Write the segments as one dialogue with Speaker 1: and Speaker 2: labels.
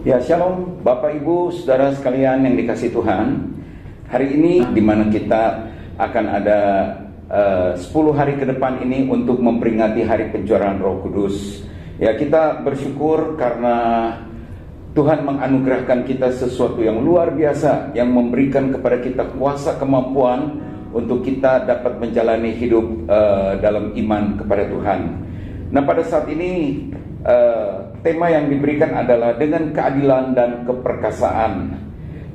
Speaker 1: Ya, shalom Bapak Ibu, Saudara sekalian yang dikasihi Tuhan. Hari ini di mana kita akan ada 10 hari ke depan ini untuk memperingati Hari Pencurahan Roh Kudus. Ya, kita bersyukur karena Tuhan menganugerahkan kita sesuatu yang luar biasa, yang memberikan kepada kita kuasa kemampuan untuk kita dapat menjalani hidup dalam iman kepada Tuhan. Nah, pada saat ini tema yang diberikan adalah dengan keadilan dan keperkasaan.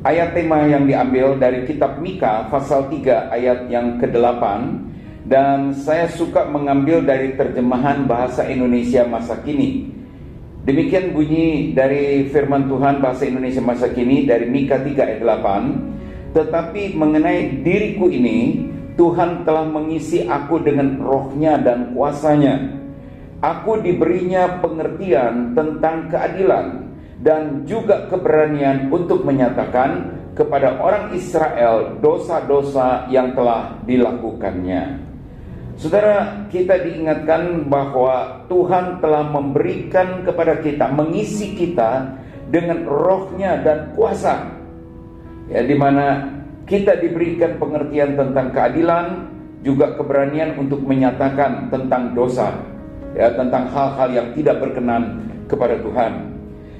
Speaker 1: Ayat tema yang diambil dari kitab Mika pasal 3 ayat yang ke-8, dan saya suka mengambil dari terjemahan bahasa Indonesia masa kini. Demikian bunyi dari firman Tuhan bahasa Indonesia masa kini dari Mika 3 ayat 8. Tetapi mengenai diriku ini, Tuhan telah mengisi aku dengan rohnya dan kuasanya. Aku diberinya pengertian tentang keadilan dan juga keberanian untuk menyatakan kepada orang Israel dosa-dosa yang telah dilakukannya. Saudara, kita diingatkan bahwa Tuhan telah memberikan kepada kita, mengisi kita dengan rohnya dan kuasa, ya, di mana kita diberikan pengertian tentang keadilan, juga keberanian untuk menyatakan tentang dosa, ya, tentang hal-hal yang tidak berkenan kepada Tuhan.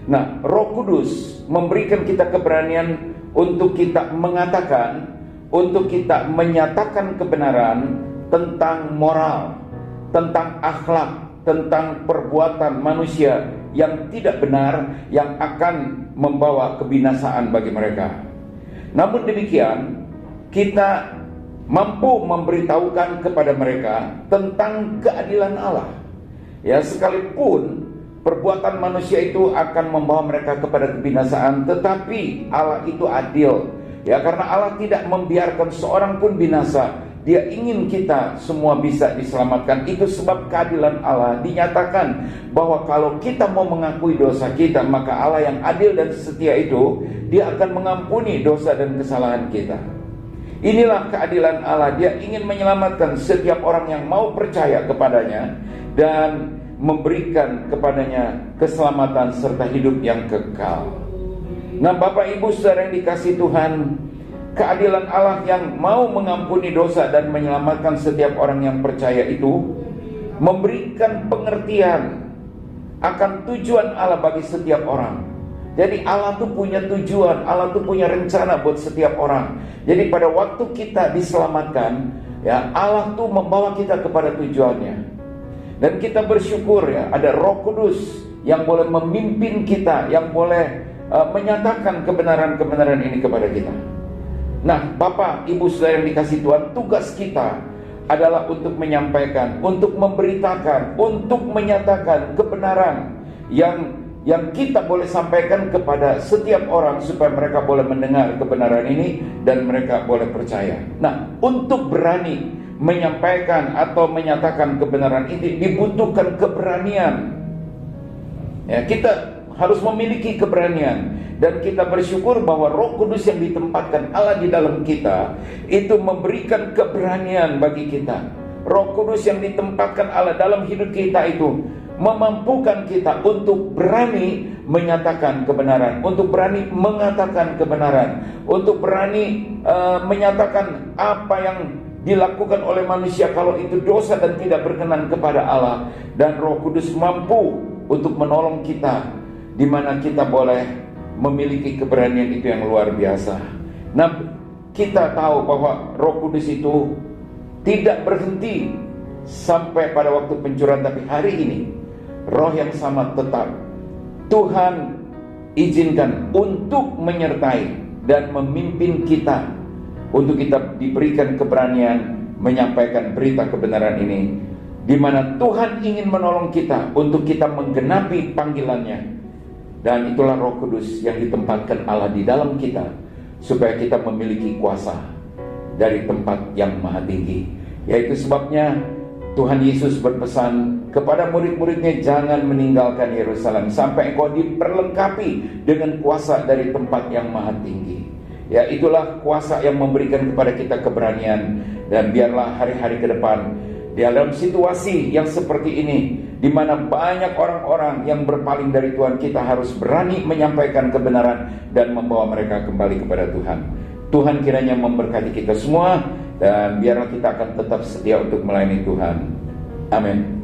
Speaker 1: Nah, Roh Kudus memberikan kita keberanian untuk kita mengatakan, untuk kita menyatakan kebenaran tentang moral, tentang akhlak, tentang perbuatan manusia yang tidak benar, yang akan membawa kebinasaan bagi mereka. Namun demikian, kita mampu memberitahukan kepada mereka tentang keadilan Allah. Ya, sekalipun perbuatan manusia itu akan membawa mereka kepada kebinasaan, tetapi Allah itu adil. Ya, karena Allah tidak membiarkan seorang pun binasa. Dia ingin kita semua bisa diselamatkan. Itu sebab keadilan Allah dinyatakan bahwa kalau kita mau mengakui dosa kita, maka Allah yang adil dan setia itu, Dia akan mengampuni dosa dan kesalahan kita. Inilah keadilan Allah. Dia ingin menyelamatkan setiap orang yang mau percaya kepadanya dan memberikan kepadanya keselamatan serta hidup yang kekal. Nah, Bapak Ibu Saudara yang dikasihi Tuhan, keadilan Allah yang mau mengampuni dosa dan menyelamatkan setiap orang yang percaya itu memberikan pengertian akan tujuan Allah bagi setiap orang. Jadi Allah tuh punya tujuan, Allah tuh punya rencana buat setiap orang. Jadi pada waktu kita diselamatkan, ya, Allah tuh membawa kita kepada tujuannya. Dan kita bersyukur, ya, ada Roh Kudus yang boleh memimpin kita, yang boleh menyatakan kebenaran-kebenaran ini kepada kita. Nah, Bapak, Ibu, Saudara yang dikasihi Tuhan, tugas kita adalah untuk menyampaikan, untuk memberitakan, untuk menyatakan kebenaran yang kita boleh sampaikan kepada setiap orang supaya mereka boleh mendengar kebenaran ini dan mereka boleh percaya. Nah, untuk berani menyampaikan atau menyatakan kebenaran ini dibutuhkan keberanian. Ya, kita harus memiliki keberanian, dan kita bersyukur bahwa Roh Kudus yang ditempatkan Allah di dalam kita itu memberikan keberanian bagi kita. Roh Kudus yang ditempatkan Allah dalam hidup kita itu memampukan kita untuk berani menyatakan kebenaran, untuk berani mengatakan kebenaran, untuk berani menyatakan apa yang dilakukan oleh manusia kalau itu dosa dan tidak berkenan kepada Allah. Dan Roh Kudus mampu untuk menolong kita, di mana kita boleh memiliki keberanian itu yang luar biasa. Nah, kita tahu bahwa Roh Kudus itu tidak berhenti sampai pada waktu pencurahan, tapi hari ini Roh yang sama tetap Tuhan izinkan untuk menyertai dan memimpin kita, untuk kita diberikan keberanian menyampaikan berita kebenaran ini, di mana Tuhan ingin menolong kita untuk kita menggenapi panggilannya. Dan itulah Roh Kudus yang ditempatkan Allah di dalam kita, supaya kita memiliki kuasa dari tempat yang maha tinggi. Yaitu sebabnya Tuhan Yesus berpesan kepada murid-muridnya, jangan meninggalkan Yerusalem sampai engkau diperlengkapi dengan kuasa dari tempat yang maha tinggi. Ya, itulah kuasa yang memberikan kepada kita keberanian. Dan biarlah hari-hari ke depan, di dalam situasi yang seperti ini, di mana banyak orang-orang yang berpaling dari Tuhan. Kita harus berani menyampaikan kebenaran dan membawa mereka kembali kepada Tuhan. Tuhan kiranya memberkati kita semua, dan biarlah kita akan tetap setia untuk melayani Tuhan. Amin.